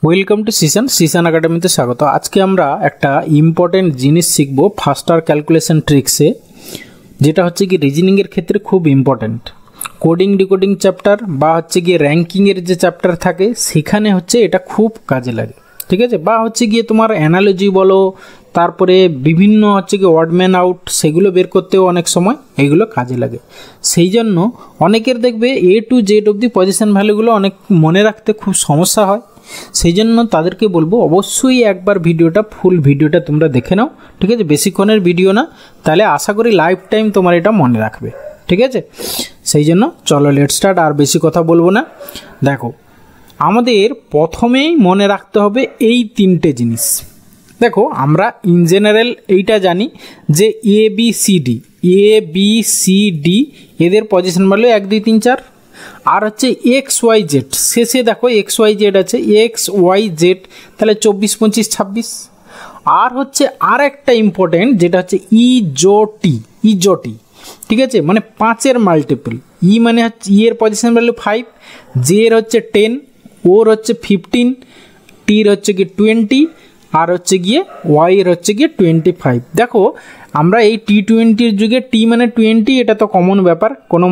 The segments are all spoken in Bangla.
ওয়েলকাম টু সিসান একাডেমিতে স্বাগত। আজকে আমরা একটা ইম্পর্টেন্ট জিনিস শিখব ফাস্টার ক্যালকুলেশন ট্রিক্সে, যেটা হচ্ছে কি রিজনিংয়ের ক্ষেত্রে খুব ইম্পর্টেন্ট। কোডিং ডিকোডিং চ্যাপ্টার বা হচ্ছে গিয়ে র্যাঙ্কিংয়ের যে চ্যাপ্টার থাকে সেখানে হচ্ছে এটা খুব কাজে লাগে, ঠিক আছে। বা হচ্ছে গিয়ে তোমার অ্যানালজি বলো, তারপরে বিভিন্ন হচ্ছে গিয়ে ওয়ার্ডম্যান আউট, সেগুলো বের করতেও অনেক সময় এইগুলো কাজে লাগে। সেই জন্য অনেকের দেখবে A to Z অবধি পজিশন ভ্যালুগুলো অনেক মনে রাখতে খুব সমস্যা হয়। সেই জন্য তাদেরকে বলবো অবশ্যই একবার ফুল ভিডিওটা তোমরা দেখে নাও, ঠিক আছে। বেশিক্ষণের ভিডিও না, তাহলে আশা করি লাইফ টাইম তোমার এটা মনে রাখবে, ঠিক আছে। সেই জন্য চলো লেট স্টার্ট, আর বেশি কথা বলবো না। দেখো, আমাদের প্রথমেই মনে রাখতে হবে এই তিনটে জিনিস। দেখো, আমরা ইন জেনারেল এইটা জানি যে ABCD এদের পজিশন ভ্যালু 1 2 3 4, আর হচ্ছে XYZ, শেষে দেখো XYZ আছে, XYZ তাহলে 24 25 26। আর হচ্ছে আর একটা ইম্পর্টেন্ট যেটা হচ্ছে ইজোটি, ঠিক আছে, মানে 5-এর মাল্টিপল। মানে হচ্ছে এর পজিশন ভ্যালু 5, জে এর হচ্ছে 10, ওর হচ্ছে 15, টির হচ্ছে কি 20, আর হচ্ছে গিয়ে ওয়াই এর হচ্ছে গিয়ে 25। দেখো, আমরা এই T20-র যুগে টি মানে 20, এটা তো কমন ব্যাপার, কোনো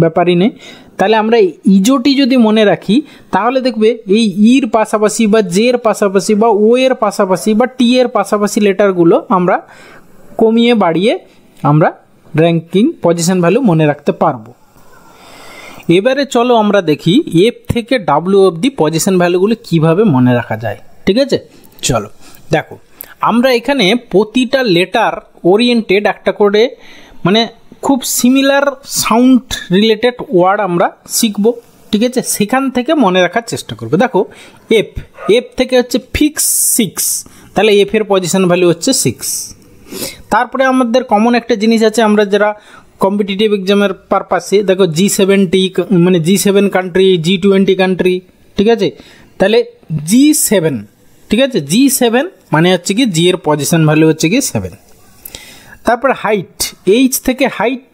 ব্যাপারই নেই। তাহলে আমরা ইজোটি যদি মনে রাখি, তাহলে দেখবে এই ইর পাশাপাশি বা জে এর পাশাপাশি বা ও এর পাশাপাশি বা টি এর পাশাপাশি লেটারগুলো আমরা কমিয়ে বাড়িয়ে আমরা র্যাঙ্কিং পজিশন ভ্যালু মনে রাখতে পারবো। এবারে চলো আমরা দেখি এফ থেকে ডাব্লিউ অবধি পজিশন ভ্যালুগুলো কিভাবে মনে রাখা যায়, ঠিক আছে। চলো দেখো, আমরা এখানে প্রতিটা লেটার ওরিয়েন্টেড একটা করে মানে খুব সিমিলার সাউন্ড রিলেটেড ওয়ার্ড আমরা শিখব, ঠিক আছে। সেখান থেকে মনে রাখার চেষ্টা করবো। দেখো, এফ থেকে হচ্ছে ফিক্স 6, তাহলে এফ এর পজিশন ভ্যালু হচ্ছে 6। তারপরে আমাদের কমন একটা জিনিস আছে, আমরা যারা কম্পিটিটিভ এক্সামের পারপাসে, দেখো G70 মানে G7 কান্ট্রি, G20 কান্ট্রি, ঠিক আছে। তাহলে G7, ঠিক আছে, G7 মানে হচ্ছে কি জি এর পজিশন ভ্যালু হচ্ছে কি 7। তারপর হাইট, এইচ থেকে হাইট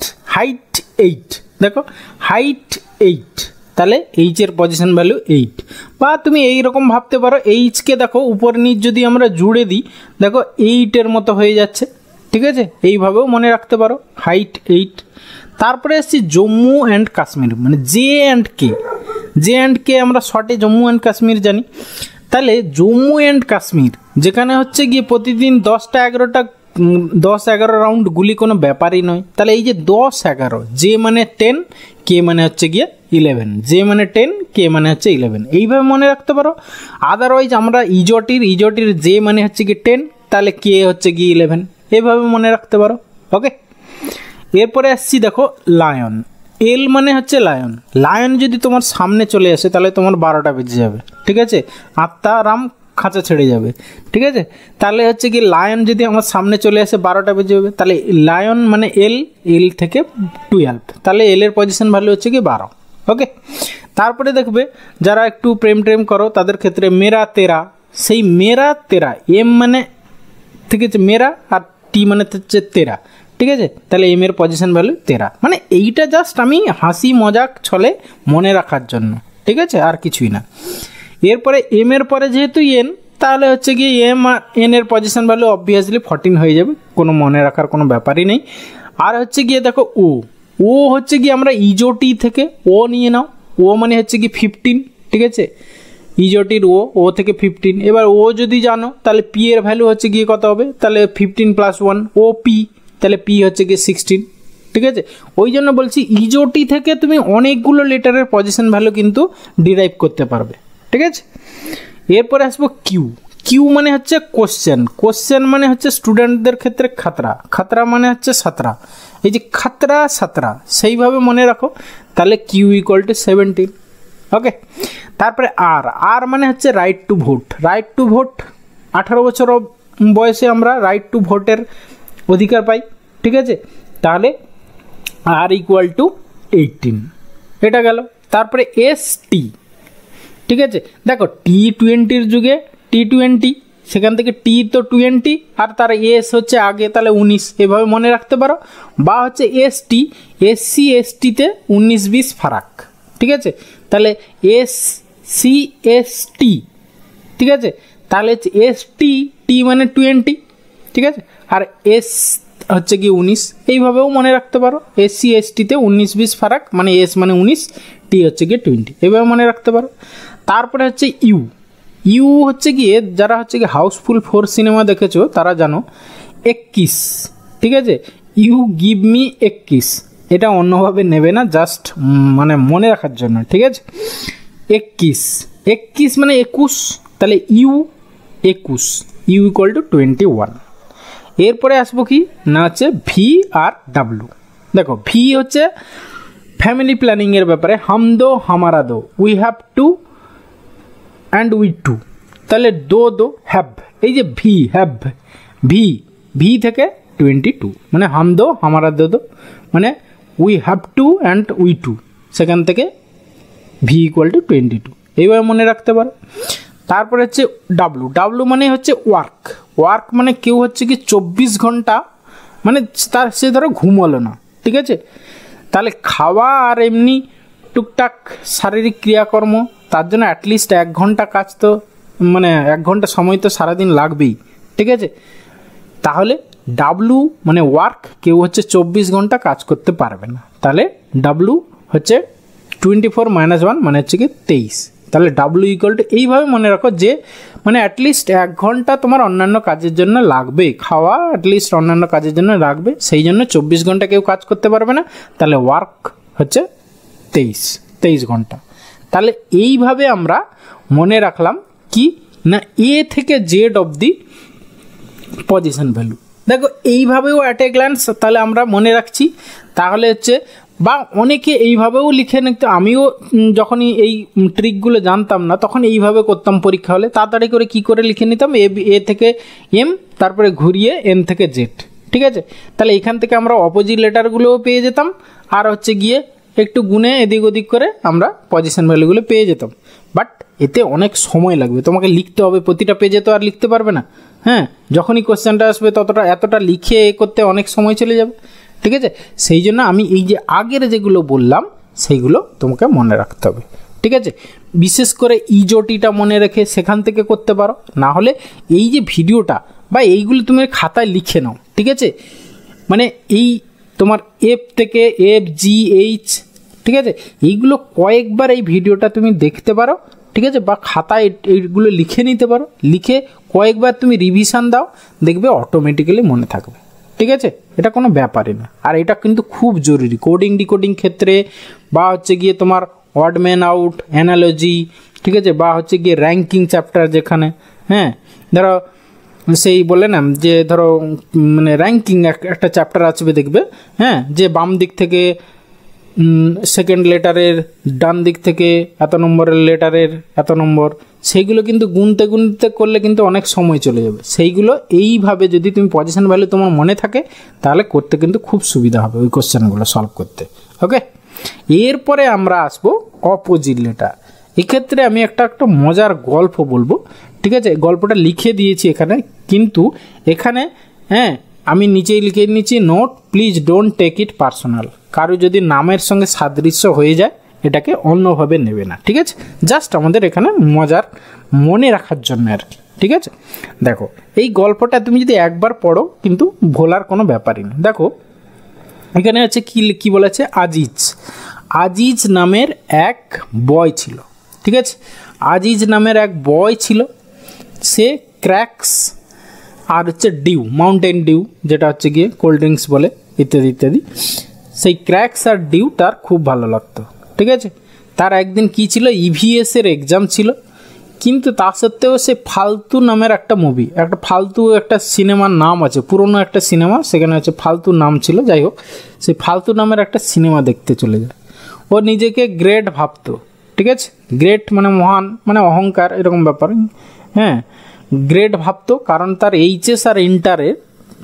8, দেখো হাইট 8, তাহলে এইচ এর পজিশন ভ্যালু 8। বা তুমি এইরকম ভাবতে পারো, এইচকে দেখো উপর নিচ যদি আমরা জুড়ে দিই, দেখো 8-এর মতো হয়ে যাচ্ছে, ঠিক আছে। এইভাবেও মনে রাখতে পারো, হাইট 8। তারপরে আসছি জম্মু অ্যান্ড কাশ্মীর, মানে জে অ্যান্ড কে আমরা শর্টে জম্মু অ্যান্ড কাশ্মীর জানি। তাহলে জম্মু অ্যান্ড কাশ্মীর যেখানে হচ্ছে গিয়ে প্রতিদিন 10-11 রাউন্ড গুলি কোনো ব্যাপারই নয়। তাহলে এই যে 10-11, জে মানে 10, কে মানে হচ্ছে গিয়ে 11, জে মানে 10, কে মানে হচ্ছে 11, এইভাবে মনে রাখতে পারো। আদারওয়াইজ আমরা ইজোটির জে মানে হচ্ছে গিয়ে 10, তাহলে কে হচ্ছে গিয়ে 11, এইভাবে মনে রাখতে পারো, ওকে। এরপরে আসছি দেখো লায়ন, এল মানে হচ্ছে লায়ন যদি তোমার সামনে চলে আসে তাহলে তোমার 12টা বেজে যাবে, ঠিক আছে। আত্মারাম খাঁচা ছেড়ে যাবে, ঠিক আছে। তাহলে হচ্ছে কি লায়ন যদি আমার সামনে চলে আসে 12টা বেজে যাবে, তাহলে লায়ন মানে এল থেকে 12, তাহলে এল এর পজিশন ভ্যালু হচ্ছে কি 12, ওকে। তারপরে দেখবে যারা একটু প্রেম করো তাদের ক্ষেত্রে মেরা তেরা, এম মানে ঠিক আছে মেরা, আর টি মানে হচ্ছে তেরা, ঠিক আছে। তাহলে এম এর পজিশন ভ্যালু 13। মানে এইটা জাস্ট আমি হাসি মজাক ছলে মনে রাখার জন্য, ঠিক আছে, আর কিছুই না। এরপরে এম এর পরে যেহেতু এন, তাহলে হচ্ছে কি এম আর এন এর পজিশন ভ্যালু অবভিয়াসলি 14 হয়ে যাবে, কোনো মনে রাখার কোনো ব্যাপারই নেই। আর হচ্ছে গিয়ে দেখো ও হচ্ছে কি আমরা ইজোটি থেকে ও নিয়ে নাও, ও মানে হচ্ছে কি 15, ঠিক আছে। ইজোটির ও থেকে 15। এবার ও যদি জানো তাহলে পি এর ভ্যালু হচ্ছে গিয়ে কত হবে, তাহলে 15 + 1 ও পি, তাহলে পি হচ্ছে গিয়ে 16, ঠিক আছে। ওই জন্য বলছি ইজোটি থেকে তুমি অনেকগুলো লেটারের পজিশন ভ্যালু কিন্তু ডিরাইভ করতে পারবে, ঠিক আছে। এরপরে আসবো কিউ মানে হচ্ছে কোশ্চেন মানে হচ্ছে স্টুডেন্টদের ক্ষেত্রে খাতরা মানে হচ্ছে 17, এই যে খাতরা 17 সেইভাবে মনে রাখো, তাহলে কিউ = 17, ওকে। তারপরে আর মানে হচ্ছে রাইট টু ভোট, 18 বছর বয়সে আমরা রাইট টু ভোটের অধিকার পাই, ঠিক আছে। তাহলে আর = 18, এটা গেল। তারপরে ST, ঠিক আছে। দেখো T20-র যুগে T20, সেখান থেকে টি তো 20 আর তার এস হচ্ছে আগে, তাহলে 19, এভাবে মনে রাখতে পারো। বা হচ্ছে SC ST-তে 19-20 ফারাক, ঠিক আছে। তাহলে SC ST ঠিক আছে। তাহলে হচ্ছে ST, টি মানে 20, ঠিক আছে। আর S হচ্ছে কি 19, এইভাবেও মনে রাখতে পারো। SC STতে 19-20 ফারাক, মানে S মানে 19, টি হচ্ছে গিয়ে 20, এইভাবে মনে রাখতে পারো। তারপরে হচ্ছে ইউ হচ্ছে গিয়ে যারা হচ্ছে কি হাউসফুল 4 সিনেমা দেখেছো তারা জানো 21, ঠিক আছে। ইউ গিভ মি 21, এটা অন্যভাবে নেবে না, জাস্ট মানে মনে রাখার জন্য, ঠিক আছে। 21 মানে 21, তাহলে ইউ 21, ইউ ইকুয়াল টু 21। এরপরে আসবো কি না হচ্ছে ভি আর ডাব্লু। দেখো ভি হচ্ছে ফ্যামিলি প্ল্যানিংয়ের ব্যাপারে, হাম দো হামারা দো, we have two and we two, তাহলে দো হ্যাভ, এই যে ভি হ্যাভ, ভি থেকে 22, মানে হাম দো হামারা দো মানে we have two and we two, সেখান থেকে ভি ইকুয়াল টু 22, এইভাবে মনে রাখতে পারো। তারপরে হচ্ছে ডাব্লু মানে হচ্ছে ওয়ার্ক মানে কেউ হচ্ছে কি 24 ঘন্টা মানে সে ধরো ঘুমোলো না, ঠিক আছে। তাহলে খাওয়া আর এমনি টুকটাক শারীরিক ক্রিয়াকর্ম, তার জন্য অ্যাটলিস্ট 1 ঘন্টা কাজ তো, মানে 1 ঘন্টা সময় তো সারাদিন লাগবেই, ঠিক আছে। তাহলে ডাব্লু মানে ওয়ার্ক, কেউ হচ্ছে 24 ঘন্টা কাজ করতে পারবে না, তাহলে ডাব্লু হচ্ছে 24 - 1 মানে হচ্ছে কি 23, তাহলে ডাব্লু ইকুয়াল টু, এইভাবে মনে রাখো যে মানে অ্যাটলিস্ট 1 ঘন্টা তোমার অন্যান্য কাজের জন্য লাগবে, খাওয়া অ্যাটলিস্ট অন্যান্য কাজের জন্য লাগবে, সেই জন্য 24 ঘন্টা কেউ কাজ করতে পারবে না, তাহলে ওয়ার্ক হচ্ছে 23 ঘন্টা। তাহলে এইভাবে আমরা মনে রাখলাম কি না এ থেকে জেড অবধি পজিশন ভ্যালু। দেখো এইভাবেও অ্যাট এ গ্ল্যান্স তাহলে আমরা মনে রাখছি। তাহলে হচ্ছে বা অনেকে এইভাবেও লিখে নিতে, আমিও যখনই এই ট্রিকগুলো জানতাম না তখন এইভাবে করতাম, পরীক্ষা হলে তাড়াতাড়ি করে কি করে লিখে নিতাম, এ থেকে এম, তারপরে ঘুরিয়ে এন থেকে জেড, ঠিক আছে। তাহলে এখান থেকে আমরা অপোজিট লেটারগুলোও পেয়ে যেতাম, আর হচ্ছে গিয়ে একটু গুণে এদিক ওদিক করে আমরা পজিশন ভ্যালুগুলো পেয়ে যেতাম। বাট এতে অনেক সময় লাগবে, তোমাকে লিখতে হবে, প্রতিটা পেজে তো আর লিখতে পারবে না, হ্যাঁ। যখনই কোশ্চেনটা আসবে এতটা লিখে করতে অনেক সময় চলে যাবে, ঠিক আছে। সেই জন্য আমি এই যে আগের যেগুলো বললাম সেইগুলো তোমাকে মনে রাখতে হবে, ঠিক আছে। বিশেষ করে ইজোটিটা মনে রেখে সেখান থেকে করতে পারো, না হলে এই যে ভিডিওটা বা এইগুলো তুমি খাতায় লিখে নাও, ঠিক আছে। মানে এই তোমার এফ থেকে FGH, ঠিক আছে, এইগুলো কয়েকবার এই ভিডিওটা তুমি দেখতে পারো, ঠিক আছে, বা খাতায় এইগুলো লিখে নিতে পারো, লিখে কয়েকবার তুমি রিভিশন দাও, দেখবে অটোমেটিক্যালি মনে থাকবে, ঠিক আছে। এটা কোনো ব্যাপারই না, আর এটা কিন্তু খুব জরুরি কোডিং ডিকোডিং ক্ষেত্রে, বা হচ্ছে গিয়ে তোমার অড ম্যান আউট, অ্যানালজি, ঠিক আছে, বা হচ্ছে গিয়ে র্যাঙ্কিং চ্যাপ্টার যেখানে, হ্যাঁ, ধরো সেই বলে না যে ধরো মানে র্যাঙ্কিং একটা চ্যাপ্টার আসবে দেখবে, হ্যাঁ, যে বাম দিক থেকে সেকেন্ড লেটারের, ডান দিক থেকে এত নম্বরের লেটারের এত নম্বর, সেইগুলো কিন্তু গুনতে করলে কিন্তু অনেক সময় চলে যাবে। সেইগুলো এইভাবে যদি তুমি পজিশন ভ্যালু তোমার মনে থাকে তাহলে করতে কিন্তু খুব সুবিধা হবে ওই কোশ্চেনগুলো সলভ করতে, ওকে। এরপরে আমরা আসবো অপোজিট লেটার। এক্ষেত্রে আমি একটা মজার গল্প বলবো, ঠিক আছে। গল্পটা লিখে দিয়েছি এখানে, কিন্তু এখানে হ্যাঁ আমি নিচেই লিখে নিচ্ছি, note please don't take it personal. কারো যদি নামের সঙ্গে সাদৃশ্য হয়ে যায় এটাকে অন্যভাবে নেবে না, ঠিক আছে। জাস্ট আমাদের এখানে মজার মনে রাখার জন্য আর কি, ঠিক আছে। দেখো এই গল্পটা তুমি যদি একবার পড়ো কিন্তু ভোলার কোনো ব্যাপারই না। দেখো এখানে হচ্ছে কি বলেছে, আজিজ নামের এক বয় ছিল, ঠিক আছে। আজিজ নামের এক বয় ছিল, সে ক্র্যাক্স আর হচ্ছে ডিউ, মাউন্টেন ডিউ যেটা হচ্ছে গিয়ে কোল্ড ড্রিঙ্কস বলে, ইত্যাদি ইত্যাদি, সেই ক্র্যাক্স আর ডিউ তার খুব ভালো লাগতো, ঠিক আছে। তার একদিন কি ছিল, EVS-এর এক্সাম ছিল, কিন্তু তা সত্ত্বেও সে ফালতু নামের একটা মুভি, ফালতু একটা সিনেমার নাম আছে, পুরনো একটা সিনেমা, সেখানে হচ্ছে ফালতু নাম ছিল, যাই হোক সেই ফালতু নামের একটা সিনেমা দেখতে চলে যায়। ও নিজেকে গ্রেট ভাবতো, ঠিক আছে, গ্রেট মানে মহান, মানে অহংকার এরকম ব্যাপার, হ্যাঁ, গ্রেট ভাবতো, কারণ তার HS আর ইন্টারে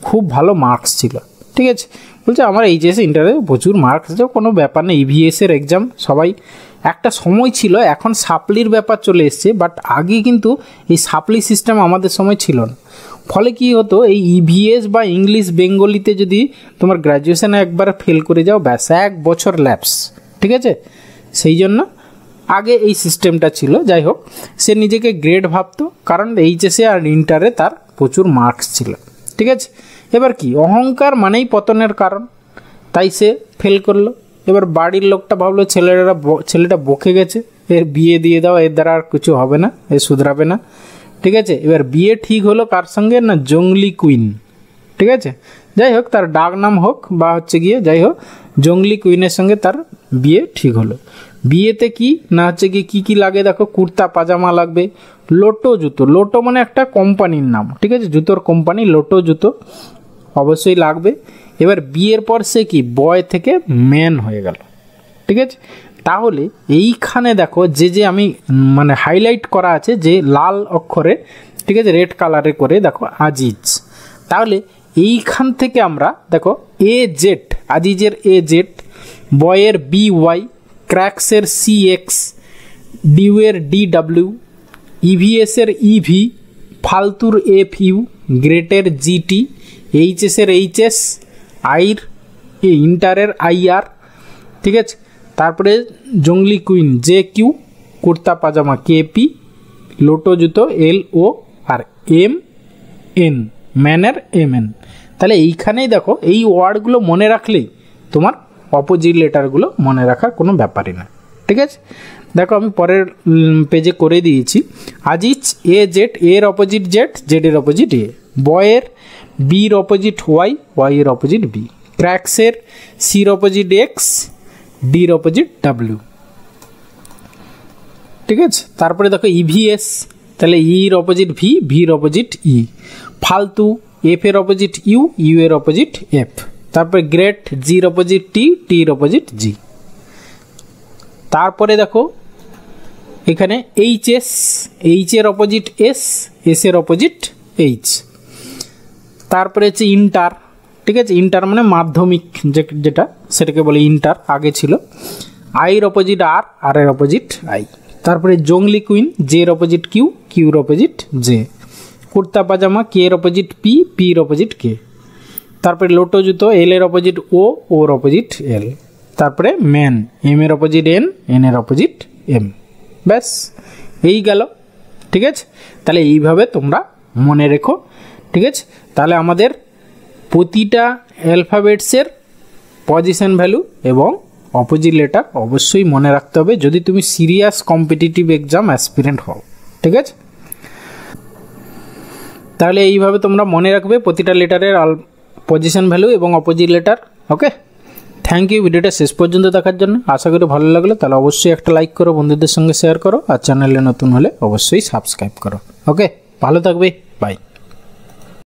খুব ভালো মার্কস ছিল, ঠিক আছে। বলছে আমার HS ইন্টারে প্রচুর মার্কস আছে, কোনো ব্যাপার নেই, EVS-এর এক্সাম সবাই, একটা সময় ছিল, এখন সাপ্লির ব্যাপার চলে এসছে, বাট আগে কিন্তু এই সাপ্লি সিস্টেম আমাদের সময় ছিল না। ফলে কি হতো, এই EVS বা ইংলিশ বেঙ্গলিতে যদি তোমার গ্র্যাজুয়েশনে একবার ফেল করে যাও, ব্যাস 1 বছর ল্যাপস, ঠিক আছে। সেই জন্য আগে এই সিস্টেমটা ছিল। যাই হোক, সে নিজেকে গ্রেট ভাবতো, কারণ এইচএসে আর ইন্টারে তার প্রচুর মার্কস ছিল। ঠিক আছে, এবার কি অহংকার মানেই পতনের কারণ, তাই সে ফেল করলো। এবার বাড়ির লোকটা ভাবলো ছেলেটা বকে গেছে, এর বিয়ে দিয়ে দাও, এর দ্বারা আর কিছু হবে না, এ শুধরাবে না। ঠিক আছে, এবার বিয়ে ঠিক হলো কার সঙ্গে না, জংলি কুইন। ঠিক আছে, যাই হোক তার ডাক নাম হোক বা হচ্ছে গিয়ে যাই হোক, জংলি কুইনের সঙ্গে তার বিয়ে ঠিক হলো। বিয়েতে কি না হচ্ছে গিয়ে কী কী লাগে দেখো, কুর্তা পাজামা লাগবে, লোটো জুতো, লোটো মানে একটা কোম্পানির নাম। ঠিক আছে, জুতোর কোম্পানি লোটো জুতো অবশ্যই লাগবে। এবার বিয়ের পর সে কি বয় থেকে ম্যান হয়ে গেল। ঠিক আছে, তাহলে এইখানে দেখো যে আমি মানে হাইলাইট করা আছে যে লাল অক্ষরে, ঠিক আছে, রেড কালারে করে দেখো আজিজ। তাহলে এইখান থেকে আমরা দেখো এ জেড, আজিজের এ জেড, বয়ের বি ওয়াই, ক্র্যাক্সের সি এক্স, ডিউয়ের ডি ডাব্লিউ, ইভিএসের ইভি, ফালতুর এফ ইউ, গ্রেটের জিটি, এইচএসের এইচএস, আইর ইন্টারের আইআর। ঠিক আছে, তারপরে জংলি queen J Q, kurta pajama KP, লোটো জুতো এল ও, আর এম এন ম্যানের এম এন। তাহলে এইখানেই দেখো এই ওয়ার্ডগুলো মনে রাখলেই তোমার অপোজিট লেটারগুলো মনে রাখার কোনো ব্যাপারই না। ঠিক আছে, দেখো আমি পরের পেজে করে দিয়েছি। আজিজ এ জেড, এর অপোজিট জেড, জেডের অপোজিট এ, বয়ের বির অপোজিট ওয়াই, ওয়াইয়ের অপোজিট বি, ক্র্যাক্সের সির অপোজিট এক্স, ডির অপোজিট ডাব্লিউ। ঠিক আছে, তারপরে দেখো ইভিএস, তাহলে ইর অপোজিট ভি, ভির অপোজিট ই, ফালতু এফ এর অপোজিট ইউ, ইউ এর অপোজিট এফ, তারপরে গ্রেট জির অপোজিট টি, টির অপোজিট জি। তারপরে দেখো এখানে এইচএস, এইচ এর অপোজিট এস, এস এর অপোজিট এইচ। তারপরে হচ্ছে ইন্টার। ঠিক আছে, ইন্টার মানে মাধ্যমিক যেটা সেটাকে বলে ইন্টার, আগে ছিল। আইর অপোজিট আর, আর এর অপোজিট আই। তারপরে জংলি কুইন, জে এর অপোজিট কিউ, কিউর opposite J. Kurta pajama K এর অপোজিট পি, পির অপোজিট কে। তারপরে লোটো জুতো এল এর অপোজিট ও, ওর অপোজিট এল। তারপরে ম্যান, এম এর অপোজিট এন, এন এর অপোজিট এম। ব্যাস এই গেল। ঠিক আছে, তাহলে এইভাবে তোমরা মনে রেখো। ঠিক আছে, তাহলে আমাদের প্রতিটা অ্যালফাবেটসের পজিশন ভ্যালু এবং অপোজিট লেটার অবশ্যই মনে রাখতে হবে যদি তুমি সিরিয়াস কম্পিটিটিভ এক্সাম অ্যাসপিরেন্ট হও। ঠিক আছে, তাহলে এইভাবে তোমরা মনে রাখবে প্রতিটা লেটারের পজিশন ভ্যালু এবং opposite letter. Okay, thank you ভিডিওটা শেষ পর্যন্ত দেখার জন্য। আশা করি ভালো লাগলো, তাহলে অবশ্যই একটা লাইক করো, বন্ধুদের সঙ্গে শেয়ার করো, আর চ্যানেলে নতুন হলে অবশ্যই সাবস্ক্রাইব করো। ওকে, ভালো থাকবে, বাই।